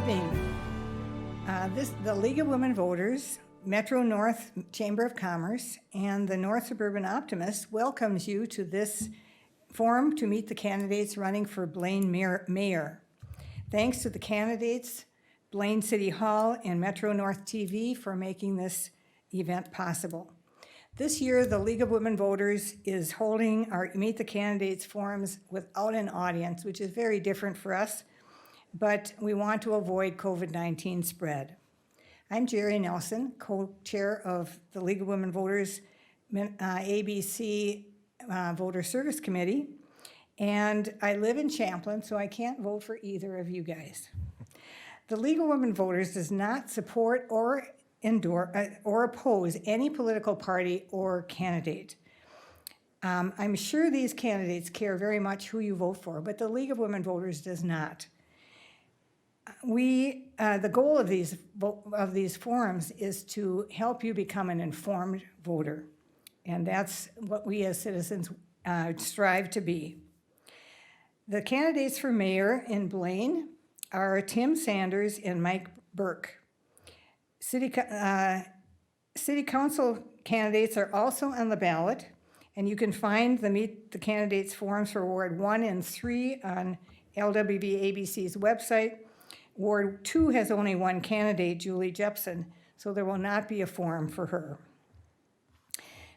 evening. The League of Women Voters, Metro North Chamber of Commerce, and the North Suburban Optimist welcomes you to this forum to meet the candidates running for Blaine Mayor. Thanks to the candidates, Blaine City Hall, and Metro North TV for making this event possible. This year, the League of Women Voters is holding our Meet the Candidates forums without an audience, which is very different for us, but we want to avoid COVID-19 spread. I'm Geri Nelson, co-chair of the League of Women Voters ABC Voter Service Committee, and I live in Champlin, so I can't vote for either of you guys. The League of Women Voters does not support or endorse or oppose any political party or candidate. I'm sure these candidates care very much who you vote for, but the League of Women Voters does not. The goal of these forums is to help you become an informed voter, and that's what we as citizens strive to be. The candidates for mayor in Blaine are Tim Sanders and Mike Bourke. City Council candidates are also on the ballot, and you can find the Meet the Candidates forums for Ward 1 and 3 on LWV-ABC's website. Ward 2 has only one candidate, Julie Jepson, so there will not be a forum for her.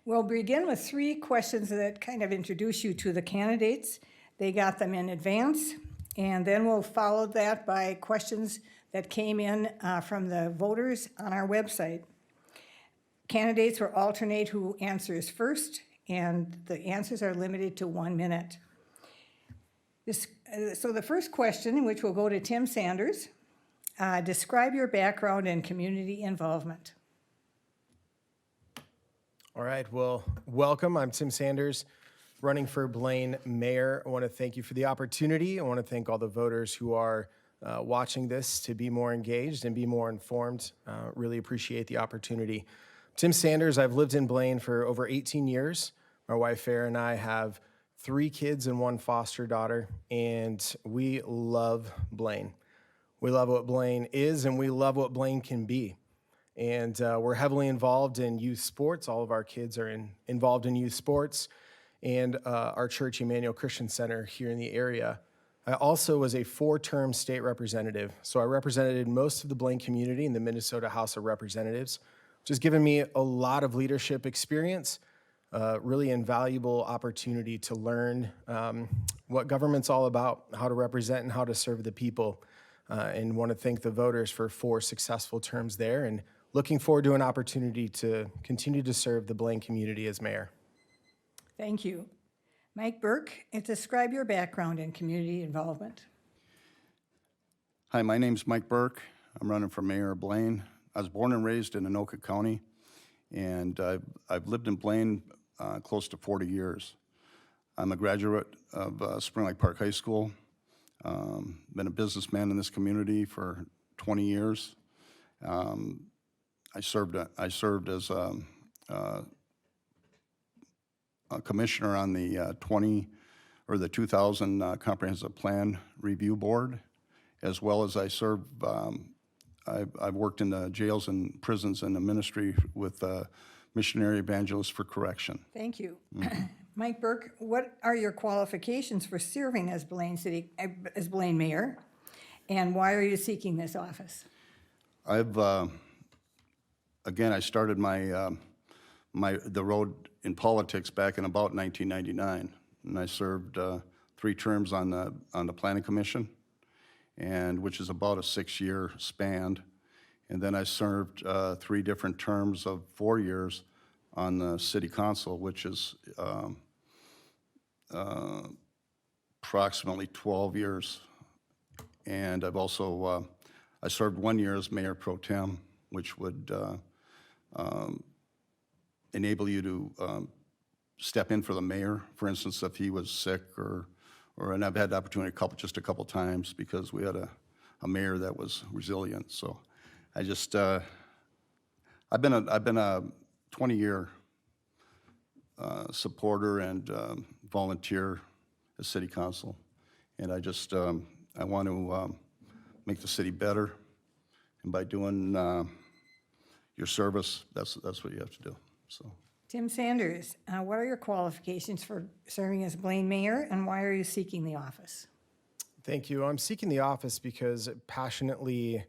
We'll begin with 3 questions that kind of introduce you to the candidates. They got them in advance, and then we'll follow that by questions that came in from the voters on our website. Candidates will alternate who answers first, and the answers are limited to 1 minute. So the first question, which will go to Tim Sanders, describe your background and community involvement. All right, well, welcome. I'm Tim Sanders, running for Blaine Mayor. I want to thank you for the opportunity. I want to thank all the voters who are watching this to be more engaged and be more informed. Really appreciate the opportunity. Tim Sanders, I've lived in Blaine for over 18 years. My wife, Farah, and I have 3 kids and 1 foster daughter, and we love Blaine. We love what Blaine is, and we love what Blaine can be. And we're heavily involved in youth sports. All of our kids are involved in youth sports, and our church, Emmanuel Christian Center, here in the area. I also was a 4-term state representative, so I represented most of the Blaine community in the Minnesota House of Representatives, which has given me a lot of leadership experience, really invaluable opportunity to learn what government's all about, how to represent and how to serve the people, and want to thank the voters for 4 successful terms there, and looking forward to an opportunity to continue to serve the Blaine community as mayor. Thank you. Mike Bourke, describe your background and community involvement. Hi, my name's Mike Bourke. I'm running for mayor of Blaine. I was born and raised in Anoka County, and I've lived in Blaine close to 40 years. I'm a graduate of Spring Lake Park High School. Been a businessman in this community for 20 years. I served as a commissioner on the 2000 Comprehensive Plan Review Board, as well as I've worked in the jails and prisons in the ministry with Missionary Evangelists for Correction. Thank you. Mm-hmm. Mike Bourke, what are your qualifications for serving as Blaine Mayor, and why are you seeking this office? Again, I started the road in politics back in about 1999, and I served 3 terms on the Planning Commission, and which is about a 6-year span, and then I served 3 different terms of 4 years on the City Council, which is approximately 12 years, and I've also I served 1 year as Mayor Pro Tem, which would enable you to step in for the mayor, for instance, if he was sick, and I've had the opportunity just a couple times because we had a mayor that was resilient. So I just I've been a 20-year supporter and volunteer at City Council, and I want to make the city better. And by doing your service, that's what you have to do, so. Tim Sanders, what are your qualifications for serving as Blaine mayor, and why are you seeking the office? Thank you. I'm seeking the office because I passionately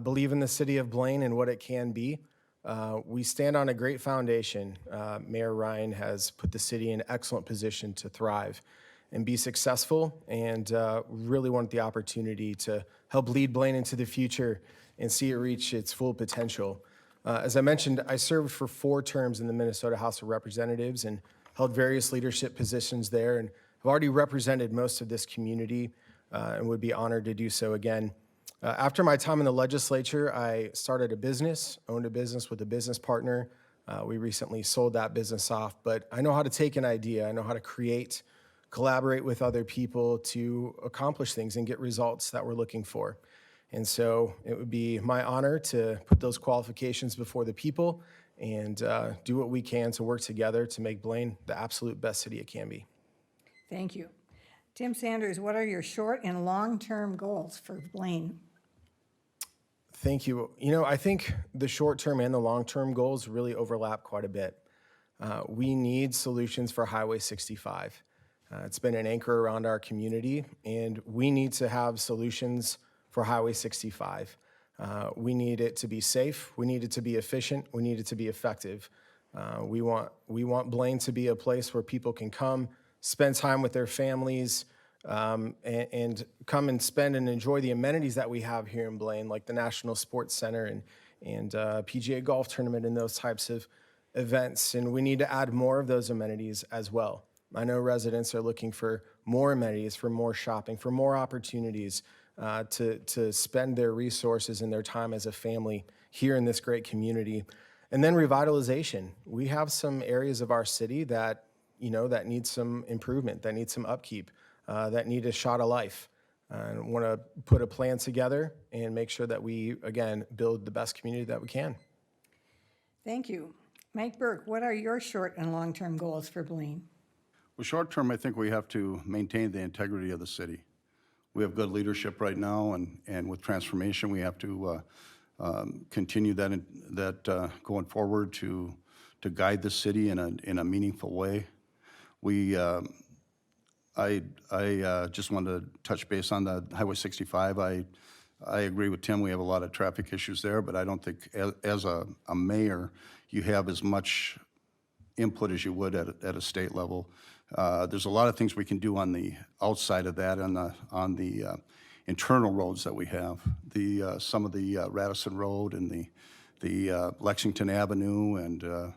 believe in the city of Blaine and what it can be. We stand on a great foundation. Mayor Ryan has put the city in an excellent position to thrive and be successful, and really want the opportunity to help lead Blaine into the future and see it reach its full potential. As I mentioned, I served for 4 terms in the Minnesota House of Representatives and held various leadership positions there, and have already represented most of this community and would be honored to do so again. After my time in the legislature, I started a business, owned a business with a business partner. We recently sold that business off, but I know how to take an idea. I know how to create, collaborate with other people to accomplish things and get results that we're looking for. And so it would be my honor to put those qualifications before the people and do what we can to work together to make Blaine the absolute best city it can be. Thank you. Tim Sanders, what are your short and long-term goals for Blaine? Thank you. You know, I think the short-term and the long-term goals really overlap quite a bit. We need solutions for Highway 65. It's been an anchor around our community, and we need to have solutions for Highway 65. We need it to be safe. We need it to be efficient. We need it to be effective. We want Blaine to be a place where people can come, spend time with their families, and come and spend and enjoy the amenities that we have here in Blaine, like the National Sports Center and PGA Golf Tournament and those types of events. And we need to add more of those amenities as well. I know residents are looking for more amenities, for more shopping, for more opportunities to spend their resources and their time as a family here in this great community. And then revitalization. We have some areas of our city that, that need some improvement, that need some upkeep, that need a shot of life. And want to put a plan together and make sure that we, again, build the best community that we can. Thank you. Mike Bourke, what are your short and long-term goals for Blaine? Well, short term, I think we have to maintain the integrity of the city. We have good leadership right now, and with transformation, we have to continue that going forward to guide the city in a meaningful way. I just wanted to touch base on the Highway 65. I agree with Tim. We have a lot of traffic issues there, but I don't think as a mayor you have as much input as you would at a state level. There's a lot of things we can do on the outside of that, on the internal roads that we have. Some of the Radisson Road and the Lexington Avenue and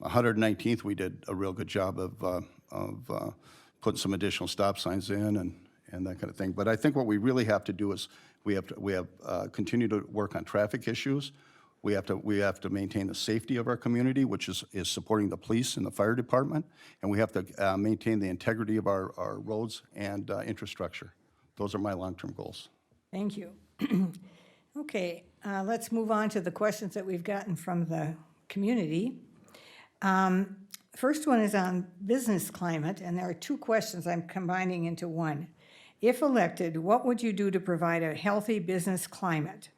119th, we did a real good job of putting some additional stop signs in and that kind of thing. But I think what we really have to do is we have continue to work on traffic issues. We have to maintain the safety of our community, which is supporting the police and the fire department, and we have to maintain the integrity of our roads and infrastructure. Those are my long-term goals. Thank you. Okay, let's move on to the questions that we've gotten from the community. First one is on business climate, and there are 2 questions I'm combining into one. If elected, what would you do to provide a healthy business climate?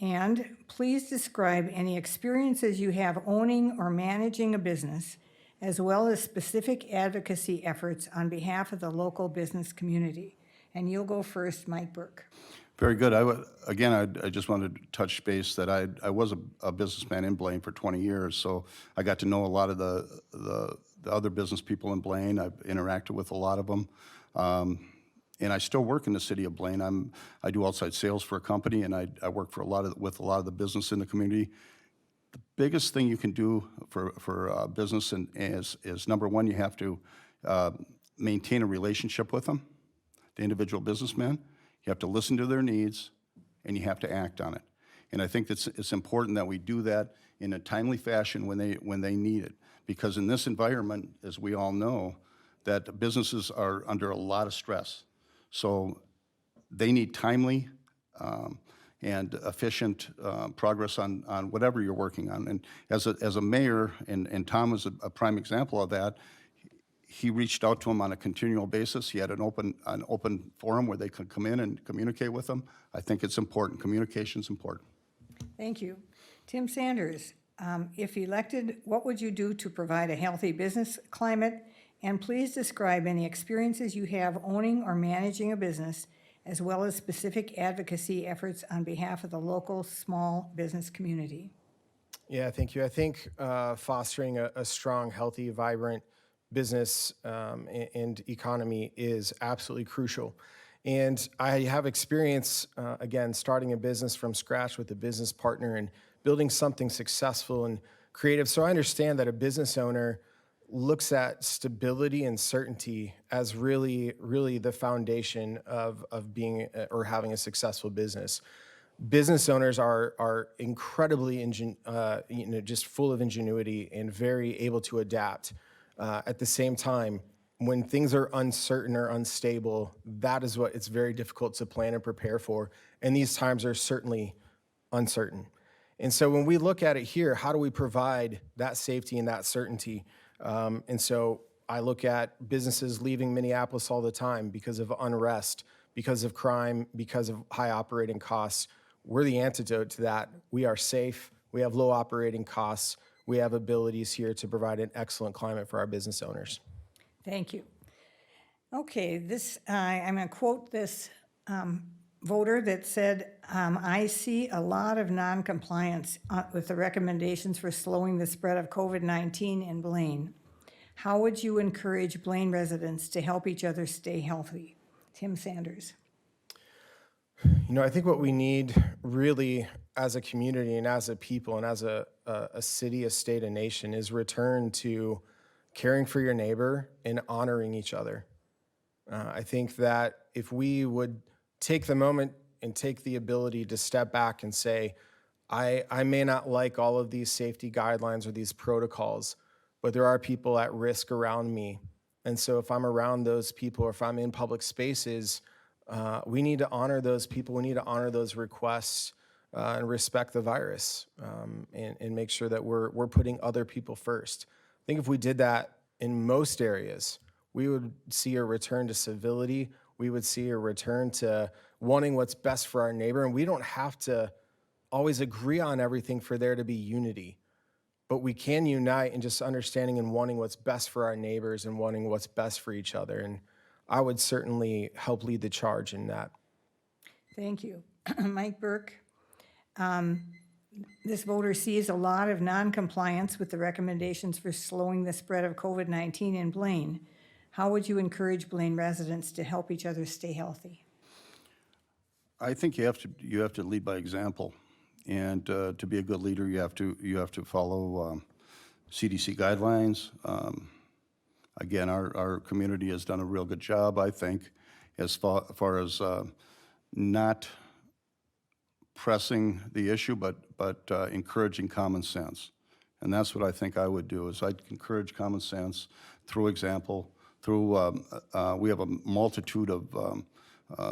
And please describe any experiences you have owning or managing a business, as well as specific advocacy efforts on behalf of the local business community. And you'll go first, Mike Bourke. Very good. I just wanted to touch base that I was a businessman in Blaine for 20 years, so I got to know a lot of the other business people in Blaine. I've interacted with a lot of them. And I still work in the city of Blaine. I do outside sales for a company, and I work with a lot of the business in the community. The biggest thing you can do for business is number one, you have to maintain a relationship with them, the individual businessman. You have to listen to their needs, and you have to act on it. And I think it's important that we do that in a timely fashion when they need it, because in this environment, as we all know, that businesses are under a lot of stress. So they need timely and efficient progress on whatever you're working on. And as a mayor, and Tom is a prime example of that, he reached out to them on a continual basis. He had an open forum where they could come in and communicate with them. I think it's important. Communication's important. Thank you. Tim Sanders, if elected, what would you do to provide a healthy business climate? And please describe any experiences you have owning or managing a business, as well as specific advocacy efforts on behalf of the local small business community. Yeah, thank you. I think fostering a strong, healthy, vibrant business and economy is absolutely crucial. And I have experience, again, starting a business from scratch with a business partner and building something successful and creative. So I understand that a business owner looks at stability and certainty as really, really the foundation of being or having a successful business. Business owners are incredibly just full of ingenuity and very able to adapt. At the same time, when things are uncertain or unstable, that is what it's very difficult to plan and prepare for. And these times are certainly uncertain. And so when we look at it here, how do we provide that safety and that certainty? And so I look at businesses leaving Minneapolis all the time because of unrest, because of crime, because of high operating costs. We're the antidote to that. We are safe. We have low operating costs. We have abilities here to provide an excellent climate for our business owners. Thank you. Okay, I'm going to quote this voter that said, I see a lot of non-compliance with the recommendations for slowing the spread of COVID-19 in Blaine. How would you encourage Blaine residents to help each other stay healthy? Tim Sanders. You know, I think what we need really as a community and as a people and as a city, a state, a nation is return to caring for your neighbor and honoring each other. I think that if we would take the moment and take the ability to step back and say, I may not like all of these safety guidelines or these protocols, but there are people at risk around me. And so if I'm around those people or if I'm in public spaces, we need to honor those people. We need to honor those requests and respect the virus and make sure that we're putting other people first. I think if we did that in most areas, we would see a return to civility. We would see a return to wanting what's best for our neighbor. And we don't have to always agree on everything for there to be unity. But we can unite in just understanding and wanting what's best for our neighbors and wanting what's best for each other. And I would certainly help lead the charge in that. Thank you. Mike Bourke. This voter sees a lot of non-compliance with the recommendations for slowing the spread of COVID-19 in Blaine. How would you encourage Blaine residents to help each other stay healthy? I think you have to lead by example, and to be a good leader, you have to follow CDC guidelines. Again, our community has done a real good job, I think, as far as not pressing the issue, but encouraging common sense. And that's what I think I would do, is I'd encourage common sense through example, through, we have a multitude of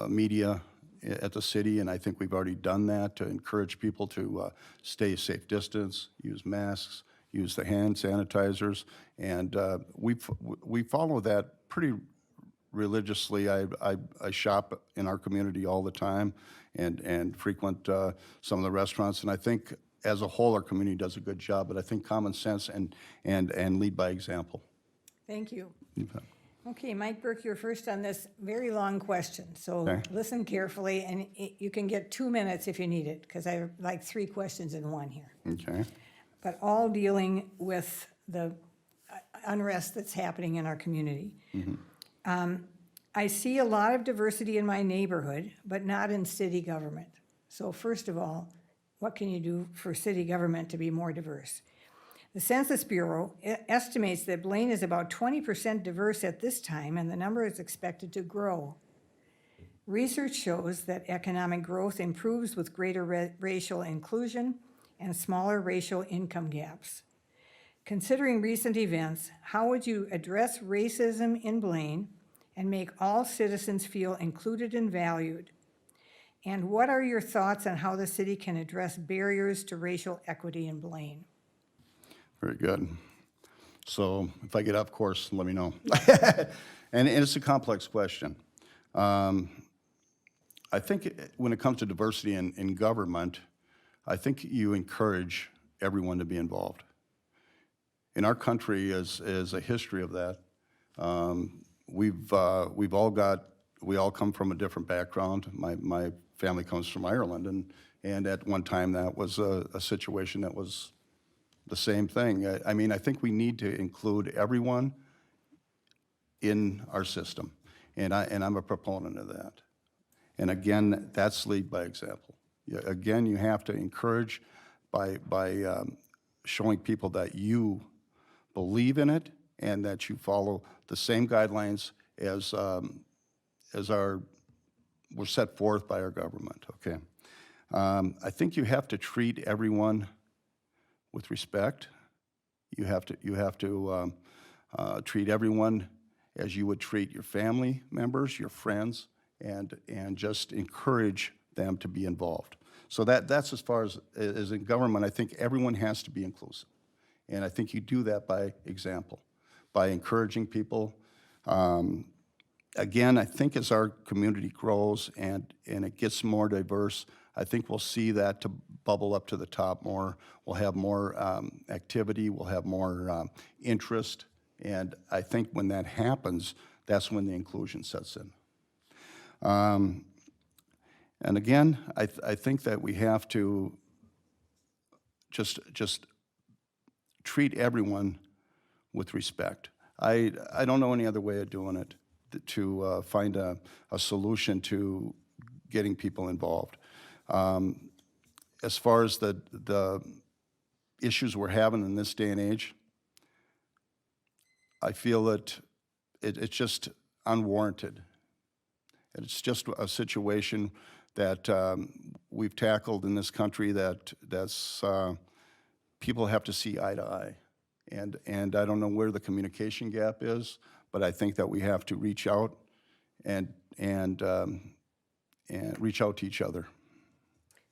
media at the city, and I think we've already done that to encourage people to stay a safe distance, use masks, use the hand sanitizers, and we follow that pretty religiously. I shop in our community all the time and frequent some of the restaurants, and I think as a whole our community does a good job, but I think common sense and lead by example. Thank you. You bet. Okay, Mike Bourke, you're first on this very long question, so Okay. listen carefully, and you can get 2 minutes if you need it, because I have like 3 questions in one here. Okay. But all dealing with the unrest that's happening in our community. I see a lot of diversity in my neighborhood, but not in city government. So first of all, what can you do for city government to be more diverse? The Census Bureau estimates that Blaine is about 20% diverse at this time, and the number is expected to grow. Research shows that economic growth improves with greater racial inclusion and smaller racial income gaps. Considering recent events, how would you address racism in Blaine and make all citizens feel included and valued? And what are your thoughts on how the city can address barriers to racial equity in Blaine? Very good. So if I get off course, let me know. And it's a complex question. I think when it comes to diversity in government, I think you encourage everyone to be involved. In our country, as a history of that, we all come from a different background. My family comes from Ireland, and at one time that was a situation that was the same thing. I mean, I think we need to include everyone in our system, and I'm a proponent of that. And again, that's lead by example. Again, you have to encourage by showing people that you believe in it and that you follow the same guidelines as were set forth by our government. Okay, I think you have to treat everyone with respect. You have to treat everyone as you would treat your family members, your friends, and just encourage them to be involved. So that's as far as in government. I think everyone has to be inclusive, and I think you do that by example, by encouraging people. Again, I think as our community grows and it gets more diverse, I think we'll see that to bubble up to the top more. We'll have more activity, we'll have more interest, and I think when that happens, that's when the inclusion sets in. And again, I think that we have to just treat everyone with respect. I don't know any other way of doing it to find a solution to getting people involved. As far as the issues we're having in this day and age, I feel that it's just unwarranted. It's just a situation that we've tackled in this country that's people have to see eye to eye. And I don't know where the communication gap is, but I think that we have to reach out and reach out to each other.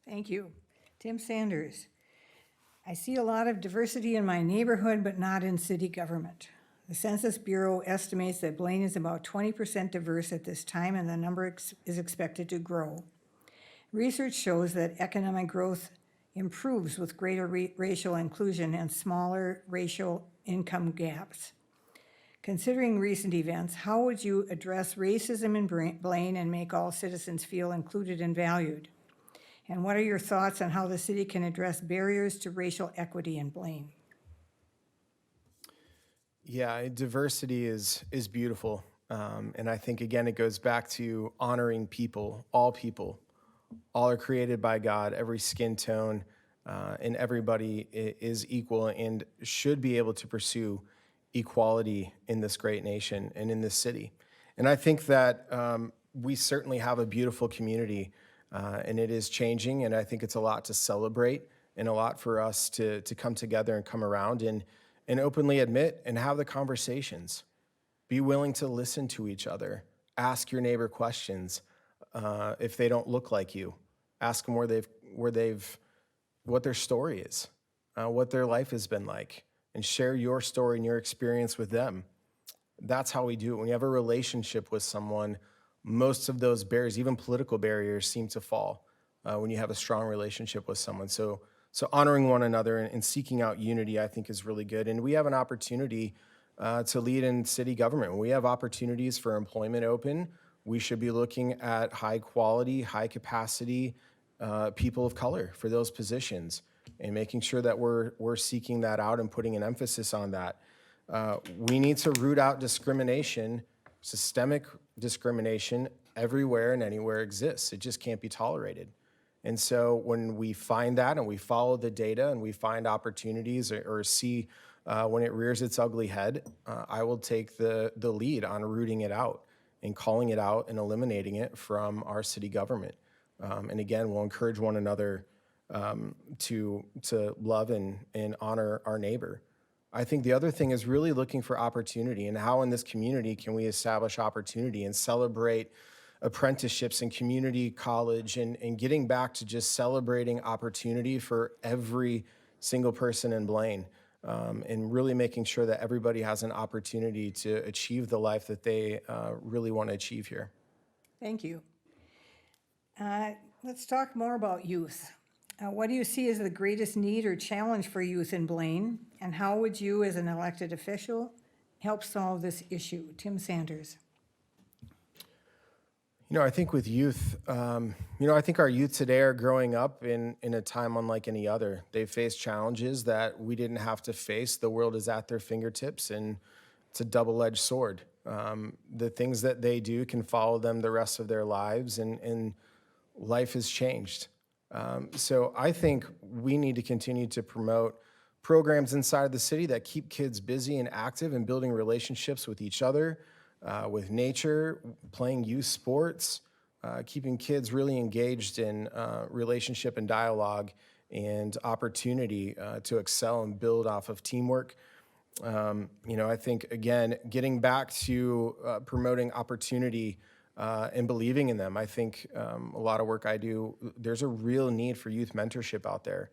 Thank you. Tim Sanders. I see a lot of diversity in my neighborhood, but not in city government. The Census Bureau estimates that Blaine is about 20% diverse at this time, and the number is expected to grow. Research shows that economic growth improves with greater racial inclusion and smaller racial income gaps. Considering recent events, how would you address racism in Blaine and make all citizens feel included and valued? And what are your thoughts on how the city can address barriers to racial equity in Blaine? Yeah, diversity is beautiful. And I think, again, it goes back to honoring people. All are created by God, every skin tone, and everybody is equal and should be able to pursue equality in this great nation and in this city. And I think that we certainly have a beautiful community, and it is changing, and I think it's a lot to celebrate and a lot for us to come together and come around and openly admit and have the conversations. Be willing to listen to each other. Ask your neighbor questions if they don't look like you. Ask them what their story is, what their life has been like, and share your story and your experience with them. That's how we do it. When you have a relationship with someone, most of those barriers, even political barriers, seem to fall when you have a strong relationship with someone. So honoring one another and seeking out unity, I think, is really good. And we have an opportunity to lead in city government. When we have opportunities for employment open, we should be looking at high quality, high capacity people of color for those positions and making sure that we're seeking that out and putting an emphasis on that. We need to root out discrimination, systemic discrimination everywhere and anywhere exists. It just can't be tolerated. And so when we find that and we follow the data and we find opportunities or see when it rears its ugly head, I will take the lead on rooting it out and calling it out and eliminating it from our city government. And again, we'll encourage one another to love and honor our neighbor. I think the other thing is really looking for opportunity and how in this community can we establish opportunity and celebrate apprenticeships and community college and getting back to just celebrating opportunity for every single person in Blaine. and really making sure that everybody has an opportunity to achieve the life that they really want to achieve here. Thank you. Let's talk more about youth. What do you see as the greatest need or challenge for youth in Blaine, and how would you, as an elected official, help solve this issue? Tim Sanders. I think with youth, I think our youth today are growing up in a time unlike any other. They face challenges that we didn't have to face. The world is at their fingertips, and it's a double-edged sword. The things that they do can follow them the rest of their lives, and life has changed. So I think we need to continue to promote programs inside the city that keep kids busy and active and building relationships with each other, with nature, playing youth sports, keeping kids really engaged in relationship and dialogue and opportunity to excel and build off of teamwork. I think, again, getting back to promoting opportunity and believing in them. I think a lot of work I do, there's a real need for youth mentorship out there.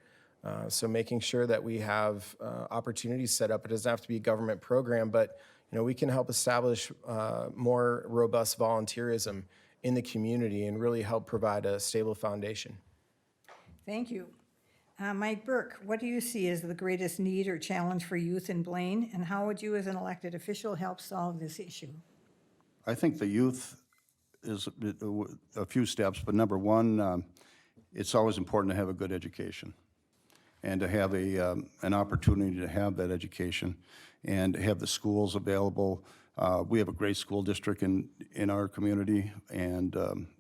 So making sure that we have opportunities set up. It doesn't have to be a government program, but we can help establish more robust volunteerism in the community and really help provide a stable foundation. Thank you. Mike Bourke, what do you see as the greatest need or challenge for youth in Blaine, and how would you, as an elected official, help solve this issue? I think the youth is a few steps, but number one, it's always important to have a good education and to have an opportunity to have that education and have the schools available. We have a great school district in our community, and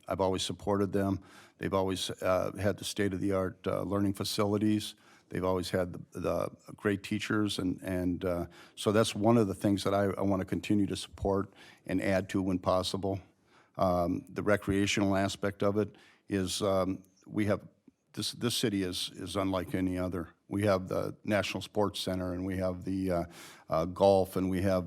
I've always supported them. They've always had the state-of-the-art learning facilities. They've always had the great teachers, and so that's one of the things that I want to continue to support and add to when possible. The recreational aspect of it is we have this city is unlike any other. We have the National Sports Center, and we have the golf, and we have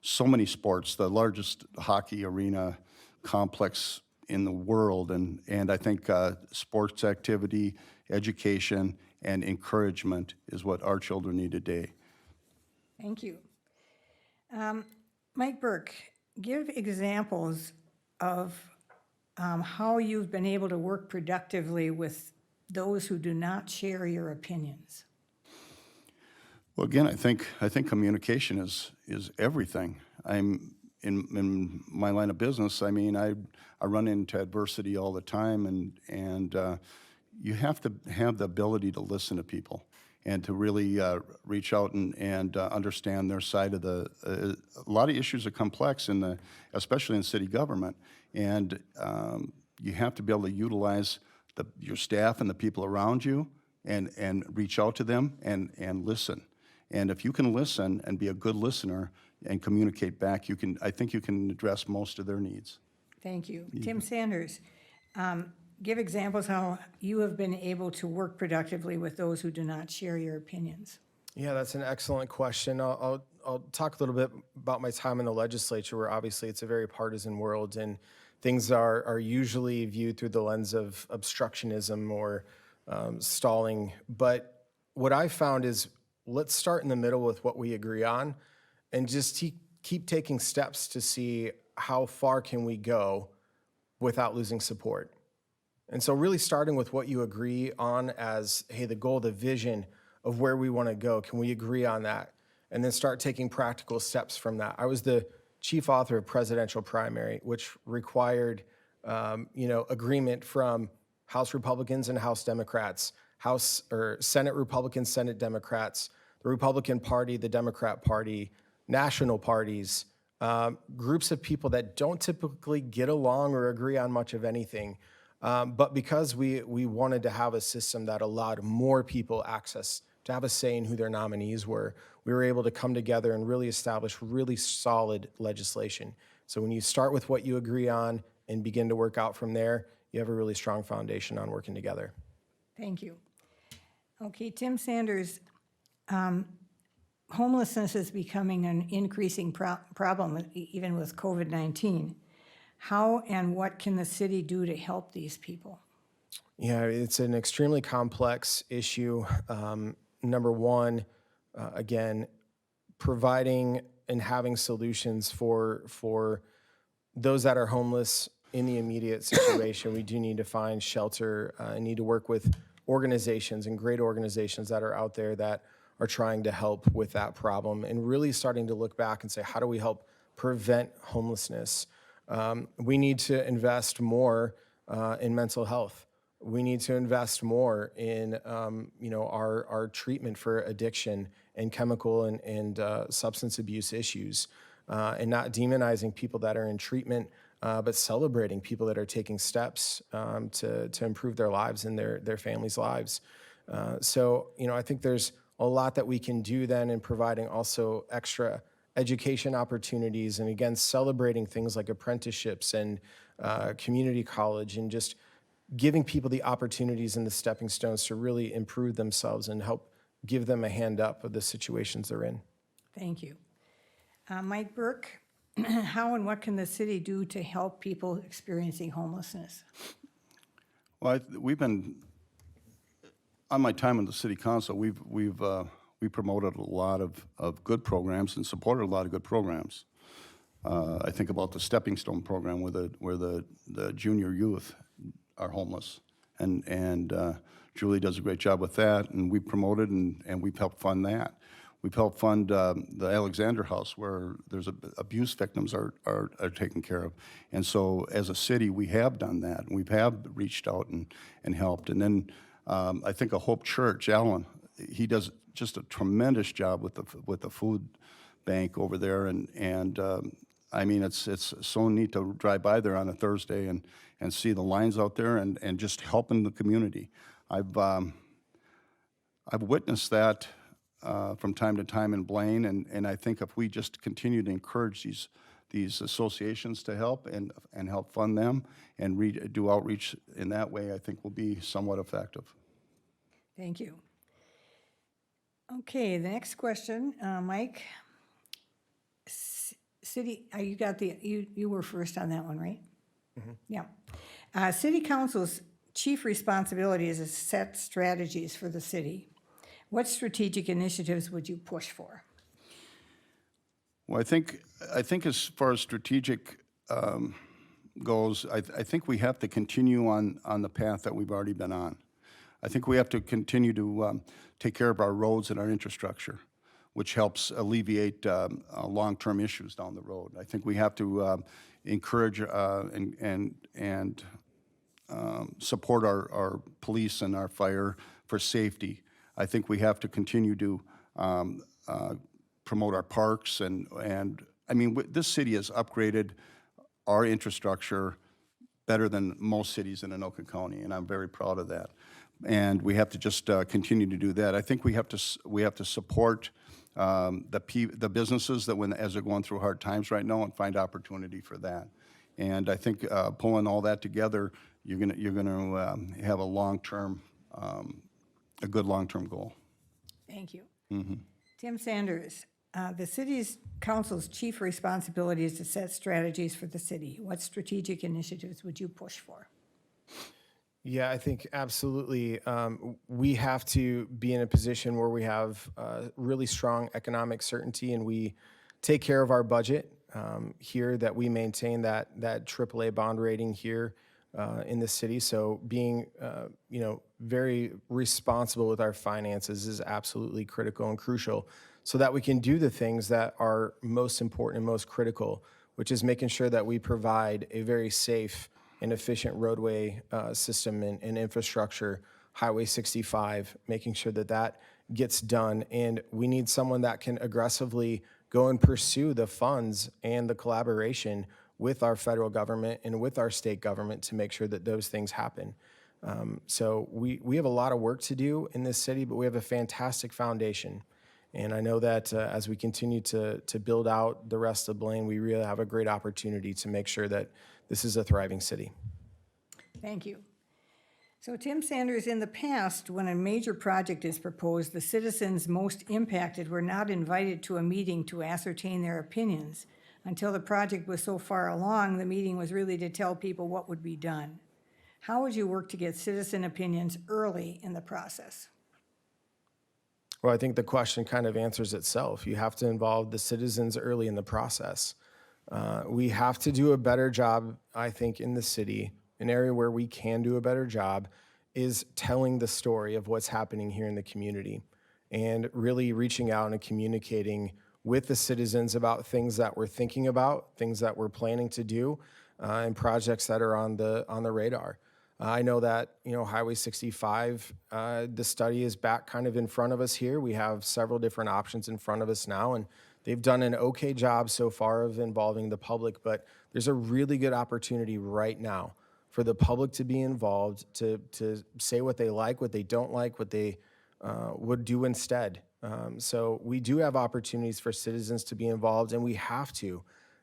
so many sports, the largest hockey arena complex in the world, and I think sports activity, education, and encouragement is what our children need today. Thank you. Mike Bourke, give examples of how you've been able to work productively with those who do not share your opinions. Well, again, I think communication is everything. I'm in my line of business. I mean, I run into adversity all the time, and you have to have the ability to listen to people and to really reach out and understand their side of the. A lot of issues are complex especially in city government, and you have to be able to utilize your staff and the people around you and reach out to them and listen. And if you can listen and be a good listener and communicate back, I think you can address most of their needs. Thank you. Tim Sanders, give examples how you have been able to work productively with those who do not share your opinions. Yeah, that's an excellent question. I'll talk a little bit about my time in the legislature, where obviously it's a very partisan world, and things are usually viewed through the lens of obstructionism or stalling. But what I found is, let's start in the middle with what we agree on and just keep taking steps to see how far can we go without losing support. And so really starting with what you agree on as, hey, the goal, the vision of where we want to go, can we agree on that? And then start taking practical steps from that. I was the chief author of Presidential Primary, which required agreement from House Republicans and House Democrats, Senate Republicans, Senate Democrats, the Republican Party, the Democrat Party, national parties, groups of people that don't typically get along or agree on much of anything. But because we wanted to have a system that allowed more people access to have a say in who their nominees were, we were able to come together and really establish really solid legislation. So when you start with what you agree on and begin to work out from there, you have a really strong foundation on working together. Thank you. Okay, Tim Sanders, homelessness is becoming an increasing problem, even with COVID-19. How and what can the city do to help these people? Yeah, it's an extremely complex issue. Number one, again, providing and having solutions for those that are homeless in the immediate situation. We do need to find shelter and need to work with organizations and great organizations that are out there that are trying to help with that problem, and really starting to look back and say, how do we help prevent homelessness? We need to invest more in mental health. We need to invest more in our treatment for addiction and chemical and substance abuse issues, and not demonizing people that are in treatment, but celebrating people that are taking steps to improve their lives and their families' lives. So I think there's a lot that we can do then in providing also extra education opportunities, and again, celebrating things like apprenticeships and community college, and just giving people the opportunities and the stepping stones to really improve themselves and help give them a hand up of the situations they're in. Thank you. Mike Bourke, how and what can the city do to help people experiencing homelessness? Well, we've been, on my time in the city council, we promoted a lot of good programs and supported a lot of good programs. I think about the Stepping Stone program where the junior youth are homeless, and Julie does a great job with that, and we promoted and we've helped fund that. We've helped fund the Alexander House, where there's abuse victims are taken care of. And so as a city, we have done that, and we have reached out and helped. And then I think a Hope Church, Alan, he does just a tremendous job with the food bank over there. And I mean, it's so neat to drive by there on a Thursday and see the lines out there and just helping the community. I've witnessed that from time to time in Blaine, and I think if we just continue to encourage these associations to help and help fund them and do outreach in that way, I think will be somewhat effective. Thank you. Okay, the next question, Mike. City, you were first on that one, right? Mm-hmm. Yeah. City Council's chief responsibility is to set strategies for the city. What strategic initiatives would you push for? Well, I think as far as strategic goes, I think we have to continue on the path that we've already been on. I think we have to continue to take care of our roads and our infrastructure, which helps alleviate long-term issues down the road. I think we have to encourage and support our police and our fire for safety. I think we have to continue to promote our parks and I mean, this city has upgraded our infrastructure better than most cities in Anoka County, and I'm very proud of that. And we have to just continue to do that. I think we have to support the businesses that as they're going through hard times right now, and find opportunity for that. And I think pulling all that together, you're gonna have a good long-term goal. Thank you. Mm-hmm. Tim Sanders, the city's council's chief responsibility is to set strategies for the city. What strategic initiatives would you push for? Yeah, I think absolutely. We have to be in a position where we have really strong economic certainty, and we take care of our budget here, that we maintain that AAA bond rating here in the city. So being very responsible with our finances is absolutely critical and crucial, so that we can do the things that are most important and most critical, which is making sure that we provide a very safe and efficient roadway system and infrastructure, Highway 65, making sure that gets done. And we need someone that can aggressively go and pursue the funds and the collaboration with our federal government and with our state government to make sure that those things happen. So we have a lot of work to do in this city, but we have a fantastic foundation. And I know that as we continue to build out the rest of Blaine, we really have a great opportunity to make sure that this is a thriving city. Thank you. So Tim Sanders, in the past, when a major project is proposed, the citizens most impacted were not invited to a meeting to ascertain their opinions. Until the project was so far along, the meeting was really to tell people what would be done. How would you work to get citizen opinions early in the process? Well, I think the question kind of answers itself. You have to involve the citizens early in the process. We have to do a better job, I think, in the city. An area where we can do a better job is telling the story of what's happening here in the community and really reaching out and communicating with the citizens about things that we're thinking about, things that we're planning to do, and projects that are on the radar. I know that, Highway 65, the study is back kind of in front of us here. We have several different options in front of us now, and they've done an okay job so far of involving the public, but there's a really good opportunity right now for the public to be involved, to say what they like, what they don't like, what they would do instead. So we do have opportunities for citizens to be involved, and we have to.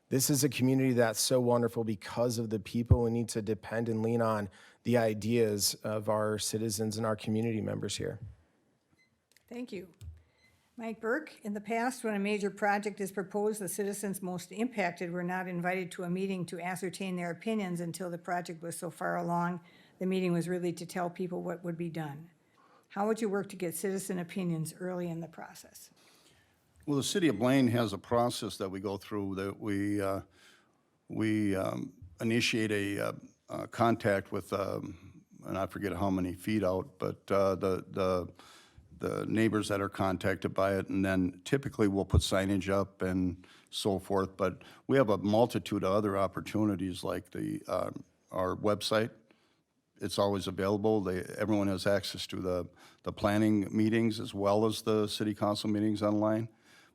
This is a community that's so wonderful because of the people. We need to depend and lean on the ideas of our citizens and our community members here. Thank you. Mike Bourke, in the past, when a major project is proposed, the citizens most impacted were not invited to a meeting to ascertain their opinions until the project was so far along. The meeting was really to tell people what would be done. How would you work to get citizen opinions early in the process? Well, the city of Blaine has a process that we go through that we initiate a contact with, and I forget how many feet out, but the neighbors that are contacted by it, and then typically we'll put signage up and so forth. But we have a multitude of other opportunities like our website. It's always available. Everyone has access to the planning meetings as well as the city council meetings online.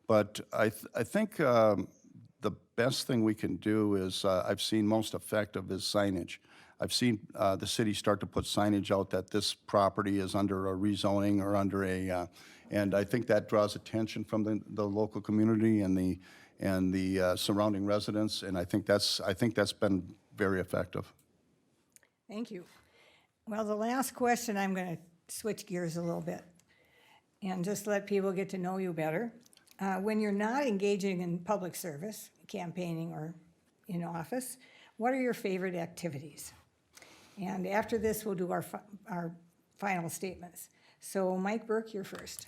But I think the best thing we can do is, I've seen most effective is signage. I've seen the city start to put signage out that this property is under a rezoning or under and I think that draws attention from the local community and the surrounding residents, and I think that's been very effective. Thank you. Well, the last question, I'm going to switch gears a little bit and just let people get to know you better. When you're not engaging in public service, campaigning or in office, what are your favorite activities? And after this, we'll do our final statements. So Mike Bourke, you're first.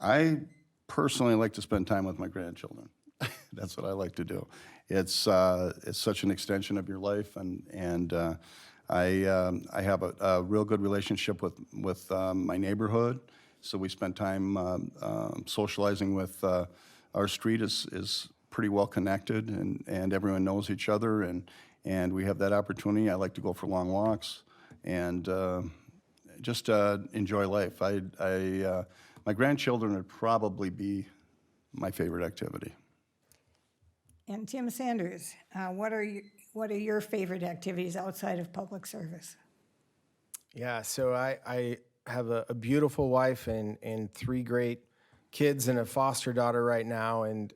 I personally like to spend time with my grandchildren. That's what I like to do. It's such an extension of your life, and I have a real good relationship with my neighborhood. So we spend time socializing with our street is pretty well connected, and everyone knows each other, and we have that opportunity. I like to go for long walks and just enjoy life. My grandchildren would probably be my favorite activity. And Tim Sanders, what are your favorite activities outside of public service? Yeah, so I have a beautiful wife and three great kids and a foster daughter right now, and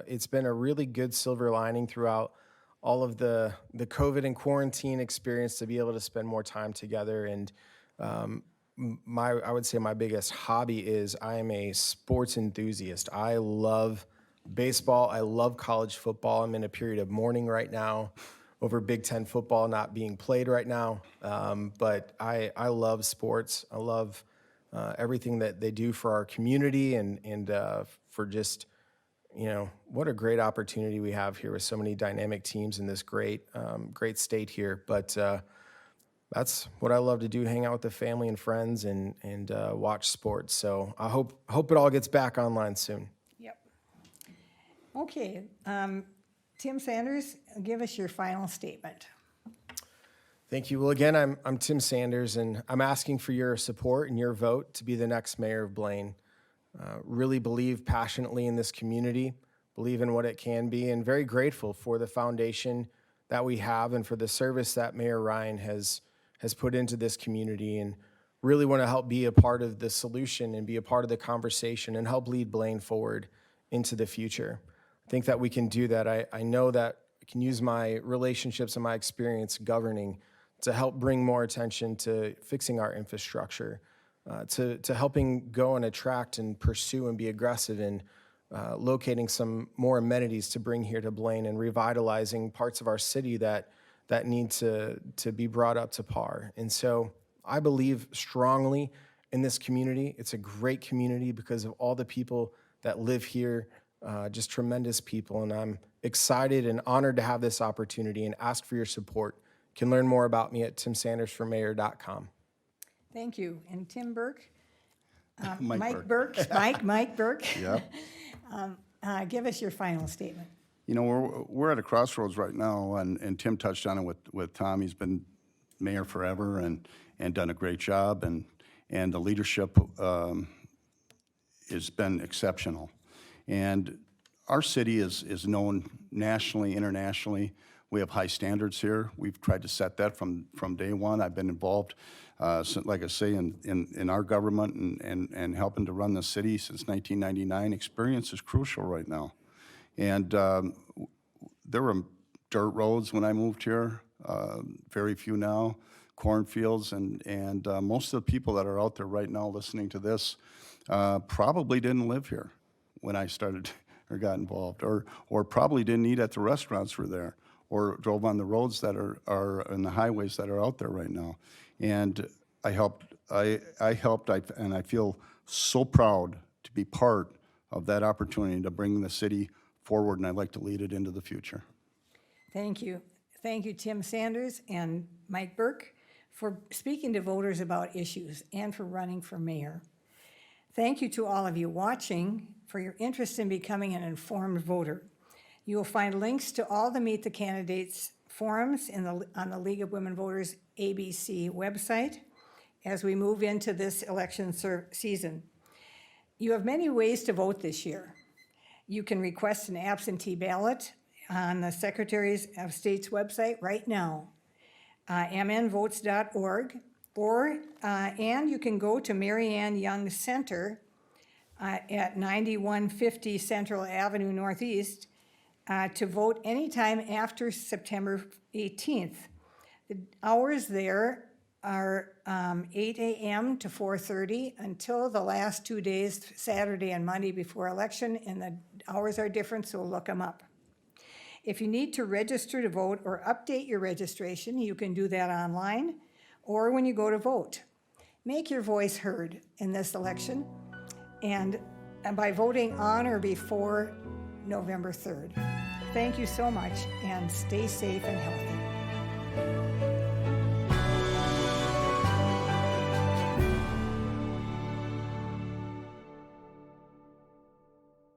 it's been a really good silver lining throughout all of the COVID and quarantine experience to be able to spend more time together. And I would say my biggest hobby is I am a sports enthusiast. I love baseball. I love college football. I'm in a period of mourning right now over Big Ten football not being played right now. But I love sports. I love everything that they do for our community and for just, what a great opportunity we have here with so many dynamic teams in this great state here. But that's what I love to do, hang out with the family and friends and watch sports. So I hope it all gets back online soon. Yep. Okay, Tim Sanders, give us your final statement. Thank you. Well, again, I'm Tim Sanders, and I'm asking for your support and your vote to be the next mayor of Blaine. Really believe passionately in this community, believe in what it can be, and very grateful for the foundation that we have and for the service that Mayor Ryan has put into this community, and really want to help be a part of the solution and be a part of the conversation and help lead Blaine forward into the future. I think that we can do that. I know that I can use my relationships and my experience governing to help bring more attention to fixing our infrastructure, to helping go and attract and pursue and be aggressive in locating some more amenities to bring here to Blaine and revitalizing parts of our city that need to be brought up to par. And so I believe strongly in this community. It's a great community because of all the people that live here, just tremendous people. And I'm excited and honored to have this opportunity and ask for your support. You can learn more about me at timsandersformayor.com. Thank you. And Tim Bourke? Mike Bourke. Mike Bourke. Yep. Give us your final statement. You know, we're at a crossroads right now, and Tim touched on it with Tom. He's been mayor forever and done a great job, and the leadership has been exceptional. And our city is known nationally, internationally. We have high standards here. We've tried to set that from day one. I've been involved, like I say, in our government and helping to run the city since 1999. Experience is crucial right now. And there were dirt roads when I moved here, very few now, cornfields, and most of the people that are out there right now listening to this probably didn't live here when I started or got involved, or probably didn't eat at the restaurants were there, or drove on the roads that are and the highways that are out there right now. And I helped, and I feel so proud to be part of that opportunity to bring the city forward, and I'd like to lead it into the future. Thank you. Thank you, Tim Sanders and Mike Bourke, for speaking to voters about issues and for running for mayor. Thank you to all of you watching for your interest in becoming an informed voter. You will find links to all the Meet the Candidates forums on the League of Women Voters ABC website as we move into this election season. You have many ways to vote this year. You can request an absentee ballot on the Secretary of State's website right now, mnvotes.org, and you can go to Mary Ann Young Center at 9150 Central Avenue Northeast to vote anytime after September 18th. The hours there are 8 a.m. to 4:30 until the last 2 days, Saturday and Monday before election, and the hours are different, so look them up. If you need to register to vote or update your registration, you can do that online or when you go to vote. Make your voice heard in this election and by voting on or before November 3rd. Thank you so much, and stay safe and healthy.